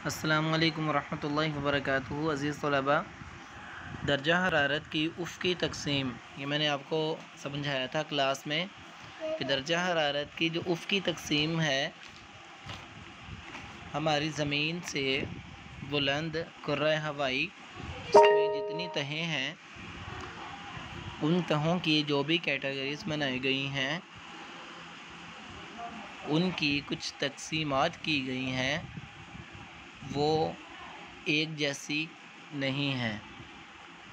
السلام علیکم ورحمۃ اللہ وبرکاتہ۔ عزیز طلباء، درجہ حرارت کی افقی تقسیم، یہ میں نے آپ کو سمجھایا تھا کلاس میں کہ درجہ حرارت کی جو افقی تقسیم ہے، ہماری زمین سے بلند کرۂ ہوائی، اس میں جتنی تہیں ہیں ان تہوں کی جو بھی کیٹیگریز بنائی گئی ہیں ان کی کچھ تقسیمات کی گئی ہیں، وہ ایک جیسی نہیں ہیں۔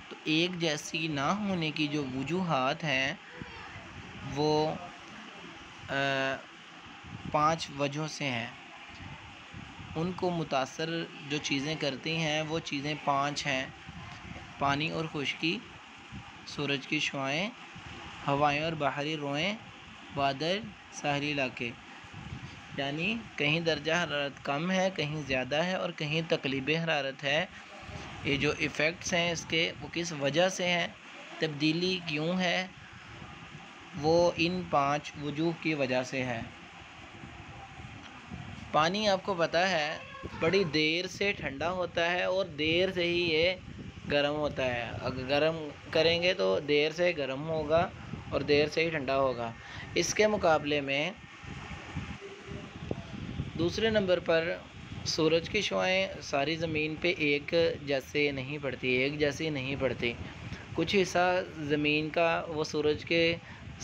تو ایک جیسی نہ ہونے کی جو وجوہات ہیں وہ 5 وجہوں سے ہیں۔ ان کو متاثر جو چیزیں کرتی ہیں وہ چیزیں 5 ہیں: پانی اور خشکی، سورج کی شعاعیں، ہوائیں اور بحری روئیں، بادل، ساحلی علاقے۔ یعنی کہیں درجہ حرارت کم ہے، کہیں زیادہ ہے اور کہیں تقلیبِ حرارت ہے۔ یہ جو ایفیکٹس ہیں اس کے، وہ کس وجہ سے ہیں، تبدیلی کیوں ہے، وہ ان 5 وجوہ کی وجہ سے ہے۔ پانی آپ کو پتہ ہے بڑی دیر سے ٹھنڈا ہوتا ہے اور دیر سے ہی یہ گرم ہوتا ہے۔ اگر گرم کریں گے تو دیر سے گرم ہوگا اور دیر سے ہی ٹھنڈا ہوگا۔ اس کے مقابلے میں دوسرے نمبر پر سورج کی شعاعیں ساری زمین پہ ایک جیسے نہیں پڑتی، ایک جیسی نہیں پڑتی۔ کچھ حصہ زمین کا وہ سورج کے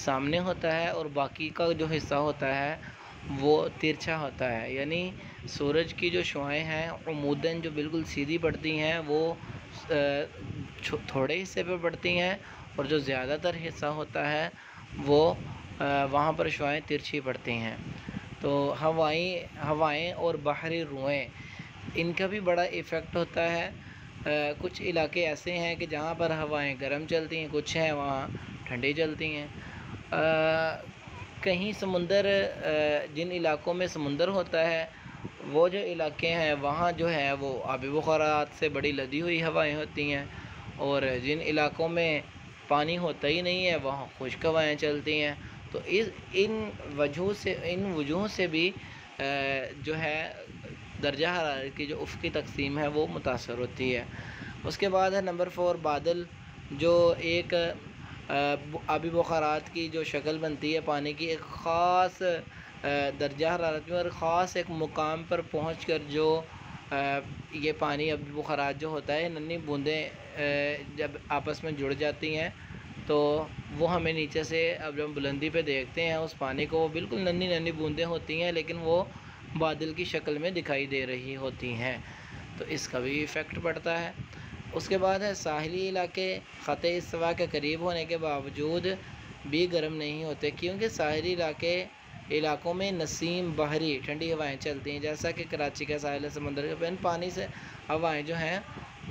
سامنے ہوتا ہے اور باقی کا جو حصہ ہوتا ہے وہ ترچھا ہوتا ہے۔ یعنی سورج کی جو شعاعیں ہیں عموداً جو بالکل سیدھی پڑتی ہیں وہ تھوڑے حصے پہ پڑتی ہیں، اور جو زیادہ تر حصہ ہوتا ہے وہ وہاں پر شعاعیں ترچھی پڑتی ہیں۔ تو ہوائیں اور بحری روئیں، ان کا بھی بڑا ایفیکٹ ہوتا ہے۔ کچھ علاقے ایسے ہیں کہ جہاں پر ہوائیں گرم چلتی ہیں، کچھ ہیں وہاں ٹھنڈی چلتی ہیں۔ کہیں سمندر، جن علاقوں میں سمندر ہوتا ہے وہ جو علاقے ہیں وہاں جو ہے وہ آبی بخارات سے بڑی لدی ہوئی ہوائیں ہوتی ہیں، اور جن علاقوں میں پانی ہوتا ہی نہیں ہے وہاں خشک ہوائیں چلتی ہیں۔ تو ان وجوہوں سے بھی جو ہے درجہ حرارت کی جو افقی تقسیم ہے وہ متاثر ہوتی ہے۔ اس کے بعد ہے نمبر 4 بادل، جو ایک آبی بخارات کی جو شکل بنتی ہے پانی کی، ایک خاص درجہ حرارت میں اور خاص ایک مقام پر پہنچ کر جو یہ پانی آبی بخارات جو ہوتا ہے، ننھی بوندیں جب آپس میں جڑ جاتی ہیں تو وہ ہمیں نیچے سے، اب جب ہم بلندی پہ دیکھتے ہیں اس پانی کو، وہ بالکل ننھی ننھی بوندیں ہوتی ہیں لیکن وہ بادل کی شکل میں دکھائی دے رہی ہوتی ہیں۔ تو اس کا بھی ایفیکٹ پڑتا ہے۔ اس کے بعد ہے ساحلی علاقے، خط استوا کے قریب ہونے کے باوجود بھی گرم نہیں ہوتے، کیونکہ ساحلی علاقوں میں نسیم بحری ٹھنڈی ہوائیں چلتی ہیں، جیسا کہ کراچی کا ساحل سمندر کے پانی سے ہوائیں جو ہیں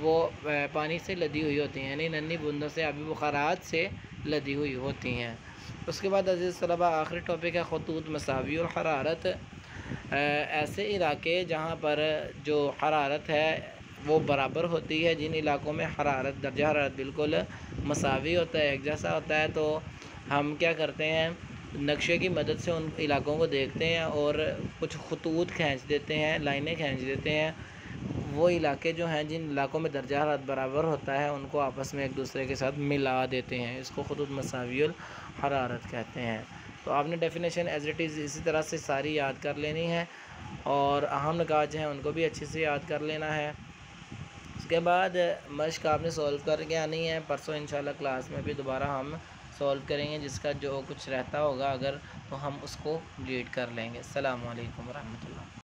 وہ پانی سے لدی ہوئی ہوتی ہیں، یعنی ننھی بوندوں سے، آبی بخارات سے لدی ہوئی ہوتی ہیں۔ اس کے بعد عزیز طلباء آخری ٹاپک ہے خطوط مساوی اور حرارت۔ ایسے علاقے جہاں پر جو حرارت ہے وہ برابر ہوتی ہے، جن علاقوں میں درجہ حرارت بالکل مساوی ہوتا ہے، ایک جیسا ہوتا ہے، تو ہم کیا کرتے ہیں، نقشے کی مدد سے ان علاقوں کو دیکھتے ہیں اور کچھ خطوط کھینچ دیتے ہیں، لائنیں کھینچ دیتے ہیں۔ وہ علاقے جو ہیں جن علاقوں میں درجہ حرارت برابر ہوتا ہے ان کو آپس میں ایک دوسرے کے ساتھ ملا دیتے ہیں، اس کو خطوط مساوی الحرارت کہتے ہیں۔ تو آپ نے ڈیفینیشن ایز اٹ از اسی طرح سے ساری یاد کر لینی ہے، اور اہم نکات جو ہیں ان کو بھی اچھے سے یاد کر لینا ہے۔ اس کے بعد مشق آپ نے سولو کر کے آنی ہے، پرسوں انشاءاللہ کلاس میں بھی دوبارہ ہم سولو کریں گے، جس کا جو کچھ رہتا ہوگا اگر تو ہم اس کو لیڈ کر لیں گے۔ السلام علیکم ورحمۃ اللہ۔